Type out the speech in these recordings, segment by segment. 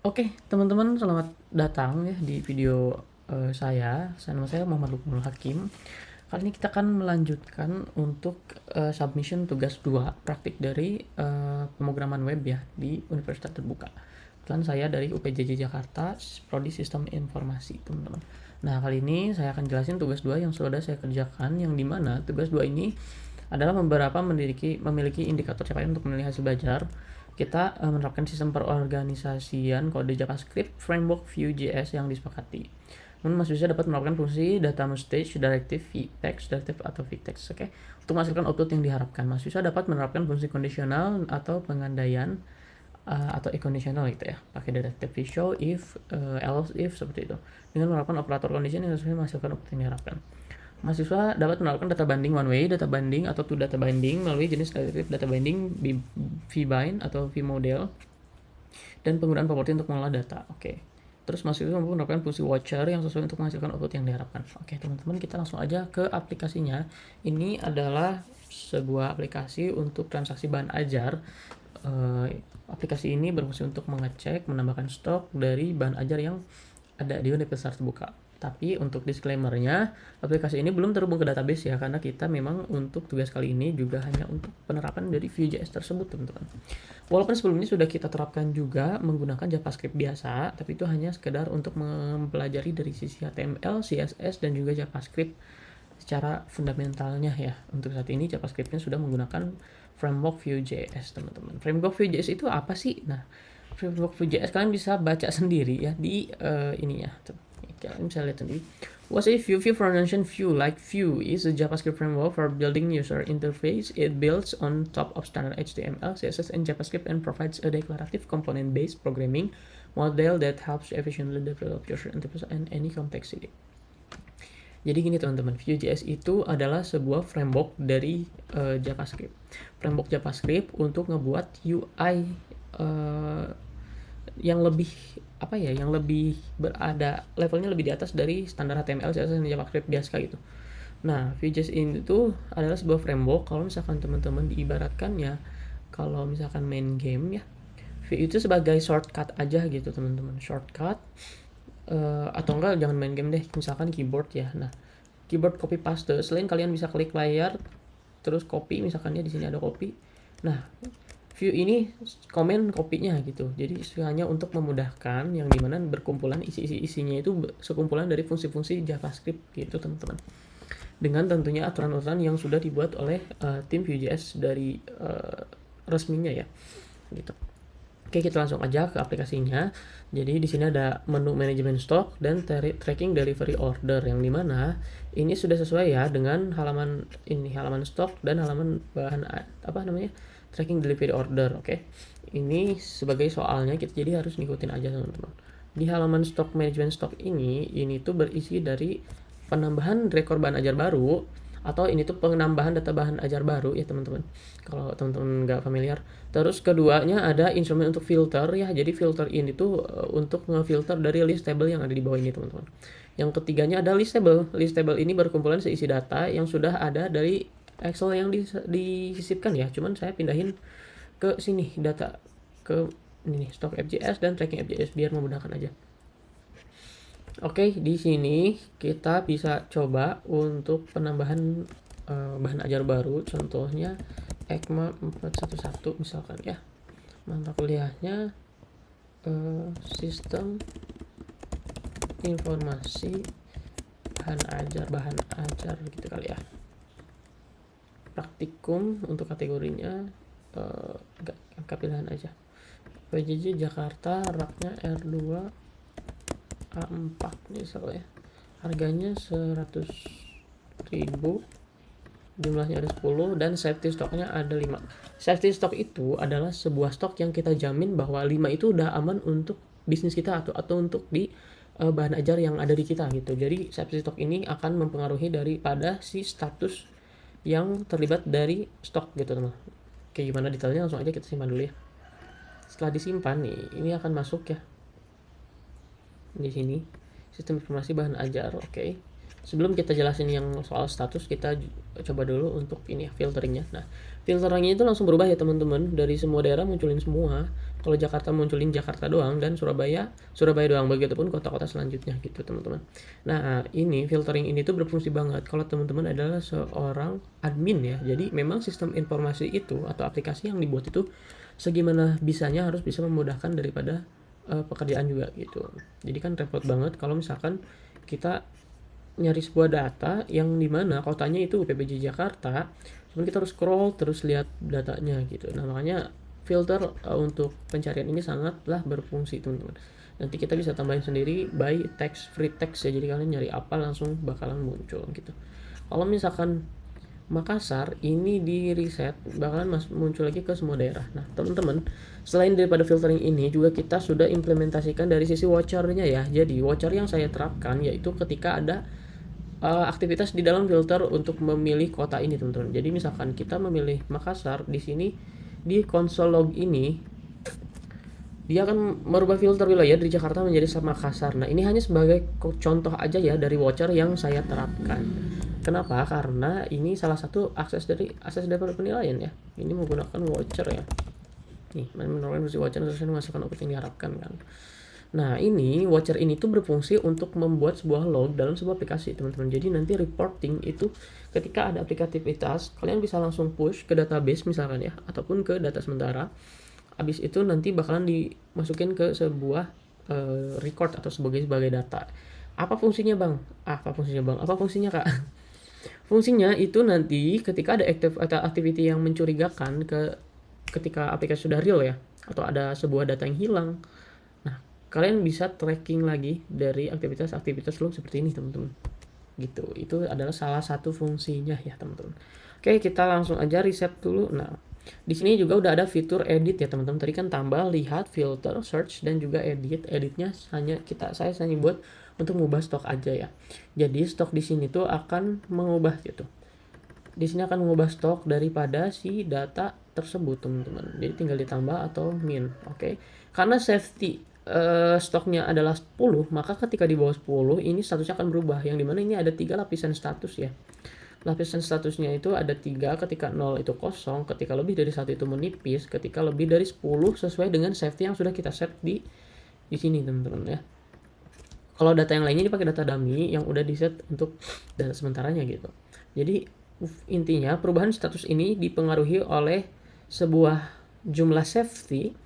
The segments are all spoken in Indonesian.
Oke, teman-teman, selamat datang ya di video saya. Nama saya Muhammad Lukmanul Hakim. Kali ini kita akan melanjutkan untuk submission tugas 2 praktik dari pemrograman web ya di Universitas Terbuka. Kebetulan saya dari UPJJ Jakarta, Prodi Sistem Informasi, teman-teman. Nah, kali ini saya akan jelasin tugas 2 yang sudah saya kerjakan, yang dimana tugas 2 ini adalah beberapa memiliki indikator capaian untuk menilai hasil belajar. Kita menerapkan sistem perorganisasian kode JavaScript framework Vue.js yang disepakati. Namun mahasiswa dapat menerapkan fungsi data stage, directive, text, directive atau text. Oke. Untuk menghasilkan output yang diharapkan, mahasiswa dapat menerapkan fungsi kondisional atau pengandaian atau conditional gitu ya, pakai directive show, if, else if, seperti itu. Dengan menerapkan operator condition yang sesuai menghasilkan output yang diharapkan. Mahasiswa dapat menerapkan data binding one way, data binding atau two data binding melalui jenis directive data binding, vbind atau vmodel, dan penggunaan properti untuk mengolah data. Oke. Terus mahasiswa mampu menerapkan fungsi watcher yang sesuai untuk menghasilkan output yang diharapkan. Oke, teman-teman, kita langsung aja ke aplikasinya. Ini adalah sebuah aplikasi untuk transaksi bahan ajar. Aplikasi ini berfungsi untuk mengecek, menambahkan stok dari bahan ajar yang ada di Universitas Terbuka. Tapi untuk disclaimer-nya, aplikasi ini belum terhubung ke database ya, karena kita memang untuk tugas kali ini juga hanya untuk penerapan dari Vue.js tersebut, teman-teman. Walaupun sebelumnya sudah kita terapkan juga menggunakan JavaScript biasa, tapi itu hanya sekedar untuk mempelajari dari sisi HTML, CSS, dan juga JavaScript secara fundamentalnya ya. Untuk saat ini JavaScript-nya sudah menggunakan framework Vue.js, teman-teman. Framework Vue.js itu apa sih? Nah, framework Vue.js kalian bisa baca sendiri ya di ini ya. Kalian bisa lihat sendiri. What's a Vue pronunciation Vue? Like Vue is a JavaScript framework for building user interface. It builds on top of standard HTML, CSS, and JavaScript and provides a declarative component-based programming model that helps efficiently develop user interface and any complexity. Jadi gini teman-teman, Vue.js itu adalah sebuah framework dari JavaScript. Framework JavaScript untuk ngebuat UI yang lebih yang lebih berada levelnya lebih di atas dari standar HTML, CSS, dan JavaScript biasa gitu. Nah, Vue.js ini tuh adalah sebuah framework kalau misalkan teman-teman diibaratkannya kalau misalkan main game ya, Vue itu sebagai shortcut aja gitu teman-teman, shortcut atau enggak jangan main game deh, misalkan keyboard ya. Nah, keyboard copy paste, selain kalian bisa klik layar terus copy, misalkan ya di sini ada copy. Nah, Vue ini komen kopinya gitu. Jadi hanya untuk memudahkan yang dimana berkumpulan isinya itu sekumpulan dari fungsi-fungsi JavaScript gitu teman-teman. Dengan tentunya aturan-aturan yang sudah dibuat oleh tim Vue.js dari resminya ya. Gitu. Oke, kita langsung aja ke aplikasinya. Jadi di sini ada menu manajemen stok dan tracking delivery order, yang dimana ini sudah sesuai ya dengan halaman stok dan halaman bahan tracking delivery order. Oke. Ini sebagai soalnya kita jadi harus ngikutin aja teman-teman. Di halaman stok manajemen stok ini tuh berisi dari penambahan rekor bahan ajar baru, atau ini tuh penambahan data bahan ajar baru ya teman-teman, kalau teman-teman nggak familiar. Terus keduanya ada instrumen untuk filter ya, jadi filter ini tuh untuk ngefilter dari list table yang ada di bawah ini teman-teman. Yang ketiganya ada list table ini berkumpulan seisi data yang sudah ada dari Excel yang disisipkan ya, cuman saya pindahin ke sini data ke ini stok FJS dan tracking FJS biar memudahkan aja. Oke, di sini kita bisa coba untuk penambahan bahan ajar baru, contohnya ECMA 411 misalkan ya. Mata kuliahnya sistem informasi bahan ajar gitu kali ya. Praktikum untuk kategorinya angka pilihan aja. PJJ Jakarta, raknya R2 A4 misalnya. Harganya 100.000, jumlahnya ada 10, dan safety stoknya ada 5. Safety stock itu adalah sebuah stok yang kita jamin bahwa 5 itu udah aman untuk bisnis kita atau untuk di bahan ajar yang ada di kita gitu. Jadi safety stock ini akan mempengaruhi daripada si status yang terlibat dari stok gitu teman. Oke, gimana detailnya langsung aja kita simpan dulu ya. Setelah disimpan nih, ini akan masuk ya di sini sistem informasi bahan ajar. Oke. Sebelum kita jelasin yang soal status, kita coba dulu untuk ini ya, filteringnya. Nah, filteringnya itu langsung berubah ya teman-teman, dari semua daerah munculin semua. Kalau Jakarta munculin Jakarta doang, dan Surabaya doang, begitupun kota-kota selanjutnya gitu teman-teman. Nah ini filtering ini tuh berfungsi banget kalau teman-teman adalah seorang admin ya. Jadi memang sistem informasi itu atau aplikasi yang dibuat itu segimana bisanya harus bisa memudahkan daripada pekerjaan juga gitu. Jadi kan repot banget kalau misalkan kita nyari sebuah data yang dimana kotanya itu PPJ Jakarta, cuman kita harus scroll terus lihat datanya gitu. Nah makanya filter untuk pencarian ini sangatlah berfungsi teman-teman. Nanti kita bisa tambahin sendiri by text, free text ya, jadi kalian nyari apa langsung bakalan muncul gitu. Kalau misalkan Makassar ini di reset bakalan muncul lagi ke semua daerah. Nah teman-teman, selain daripada filtering ini juga kita sudah implementasikan dari sisi watcher-nya ya. Jadi watcher yang saya terapkan yaitu ketika ada aktivitas di dalam filter untuk memilih kota ini teman-teman. Jadi misalkan kita memilih Makassar, di sini di konsol log ini dia akan merubah filter wilayah dari Jakarta menjadi Makassar. Nah ini hanya sebagai contoh aja ya dari watcher yang saya terapkan. Kenapa? Karena ini salah satu akses dari penilaian ya. Ini menggunakan watcher ya. Nih, menurunkan versi watcher sesuai menghasilkan output yang diharapkan kan. Nah ini watcher ini tuh berfungsi untuk membuat sebuah log dalam sebuah aplikasi teman-teman. Jadi nanti reporting itu ketika ada aktivitas kalian bisa langsung push ke database misalkan ya, ataupun ke data sementara. Habis itu nanti bakalan dimasukin ke sebuah record atau sebagai data. Apa fungsinya bang? Apa fungsinya kak? Fungsinya itu nanti ketika ada activity yang mencurigakan ketika aplikasi sudah real ya, atau ada sebuah data yang hilang, nah kalian bisa tracking lagi dari aktivitas lo seperti ini teman-teman gitu. Itu adalah salah satu fungsinya ya teman-teman. Oke, kita langsung aja reset dulu. Nah di sini juga udah ada fitur edit ya teman-teman. Tadi kan tambah, lihat, filter, search, dan juga edit. Editnya saya hanya buat untuk mengubah stok aja ya. Jadi stok di sini tuh akan mengubah gitu. Di sini akan mengubah stok daripada si data tersebut teman-teman. Jadi tinggal ditambah atau min. Oke. Karena safety stoknya adalah 10, maka ketika di bawah 10 ini statusnya akan berubah. Yang dimana ini ada 3 lapisan status ya. Lapisan statusnya itu ada 3, ketika 0 itu kosong, ketika lebih dari 1 itu menipis, ketika lebih dari 10 sesuai dengan safety yang sudah kita set di sini teman-teman ya. Kalau data yang lainnya dipakai data dummy yang udah di set untuk data sementaranya gitu. Jadi intinya perubahan status ini dipengaruhi oleh sebuah jumlah safety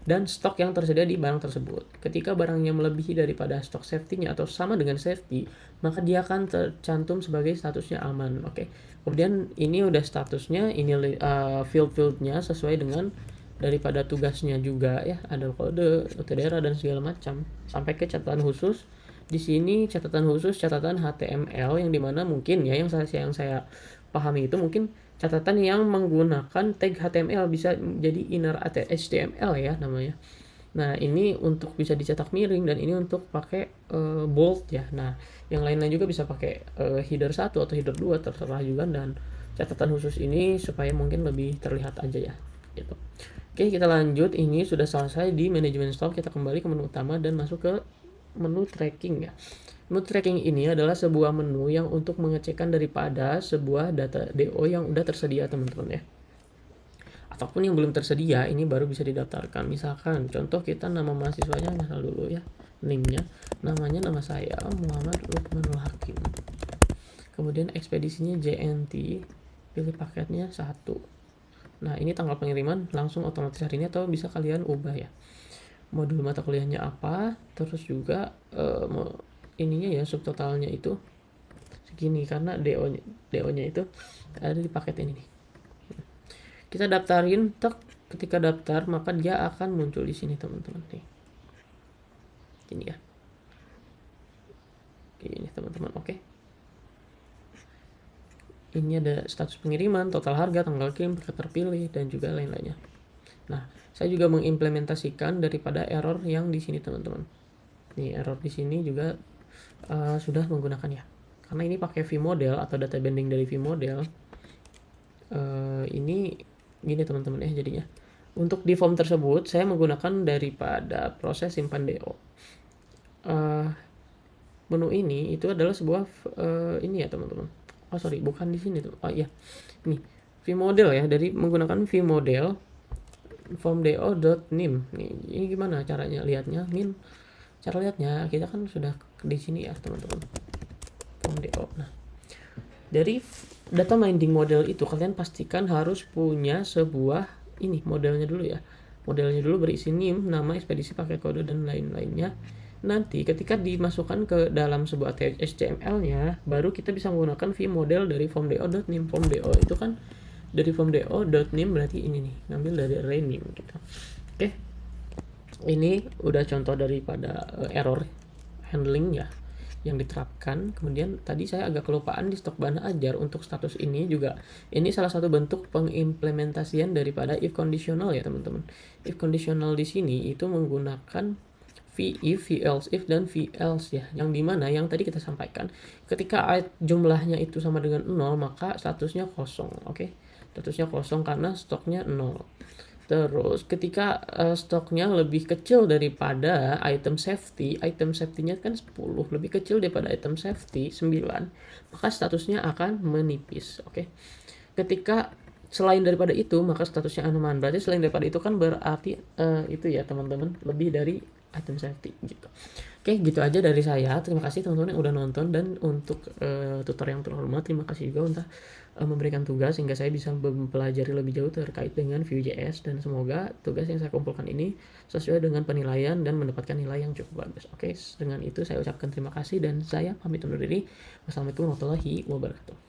dan stok yang tersedia di barang tersebut. Ketika barangnya melebihi daripada stok safety-nya atau sama dengan safety, maka dia akan tercantum sebagai statusnya aman. Oke. Kemudian ini udah statusnya, ini field-fieldnya sesuai dengan daripada tugasnya juga ya, ada kode, daerah dan segala macam. Sampai ke catatan khusus. Di sini catatan khusus, catatan HTML yang dimana mungkin ya yang saya pahami itu mungkin catatan yang menggunakan tag HTML bisa jadi inner HTML ya namanya. Nah ini untuk bisa dicetak miring, dan ini untuk pakai bold ya. Nah yang lainnya juga bisa pakai header 1 atau header 2 terserah juga, dan catatan khusus ini supaya mungkin lebih terlihat aja ya gitu. Oke, kita lanjut. Ini sudah selesai di manajemen stok. Kita kembali ke menu utama dan masuk ke menu tracking ya. Menu tracking ini adalah sebuah menu yang untuk mengecekkan daripada sebuah data DO yang udah tersedia teman-teman ya. Ataupun yang belum tersedia, ini baru bisa didaftarkan. Misalkan contoh kita nama mahasiswanya misal dulu ya, name-nya, namanya nama saya Muhammad Lukmanul Hakim. Kemudian ekspedisinya JNT, pilih paketnya 1. Nah ini tanggal pengiriman langsung otomatis hari ini, atau bisa kalian ubah ya. Modul mata kuliahnya apa, terus juga ininya ya, subtotalnya itu segini karena DO-nya itu ada di paket ini nih. Kita daftarin, ketika daftar maka dia akan muncul di sini teman-teman nih. Ini ya. Ini teman-teman, oke. Ini ada status pengiriman, total harga, tanggal kirim, paket terpilih, dan juga lain-lainnya. Nah, saya juga mengimplementasikan daripada error yang di sini teman-teman. Nih error di sini juga sudah menggunakan ya. Karena ini pakai vModel atau data binding dari vModel. Ini gini teman-teman ya jadinya. Untuk di form tersebut saya menggunakan daripada proses simpan DO. Menu ini itu adalah sebuah ini ya teman-teman. Oh sorry, bukan di sini tuh. Oh iya. Ini vModel ya, dari menggunakan vModel. formdo.nim. Nih, ini gimana caranya lihatnya? Cara lihatnya kita kan sudah di sini ya teman-teman. Formdo. Nah, dari data mining model itu kalian pastikan harus punya sebuah ini modelnya dulu ya. Modelnya dulu berisi NIM, nama, ekspedisi, paket kode, dan lain-lainnya. Nanti ketika dimasukkan ke dalam sebuah HTML-nya, baru kita bisa menggunakan vModel dari formdo.nim. Formdo itu kan dari formdo.nim berarti ini nih, ngambil dari array nim gitu. Oke. Ini udah contoh daripada error handling ya yang diterapkan. Kemudian tadi saya agak kelupaan di stok bahan ajar untuk status ini juga. Ini salah satu bentuk pengimplementasian daripada if conditional ya teman-teman. If conditional di sini itu menggunakan if, else if, dan else ya. Yang dimana yang tadi kita sampaikan, ketika jumlahnya itu sama dengan 0 maka statusnya kosong. Oke. Statusnya kosong karena stoknya 0. Terus ketika stoknya lebih kecil daripada item safety-nya kan 10, lebih kecil daripada item safety 9, maka statusnya akan menipis. Oke. Ketika selain daripada itu, maka statusnya aman. Berarti selain daripada itu kan berarti itu ya teman-teman, lebih dari item safety gitu. Oke, gitu aja dari saya. Terima kasih teman-teman yang udah nonton, dan untuk tutor yang terhormat, terima kasih juga untuk memberikan tugas sehingga saya bisa mempelajari lebih jauh terkait dengan Vue.js, dan semoga tugas yang saya kumpulkan ini sesuai dengan penilaian dan mendapatkan nilai yang cukup bagus. Oke, dengan itu saya ucapkan terima kasih dan saya pamit undur diri. Wassalamualaikum warahmatullahi wabarakatuh.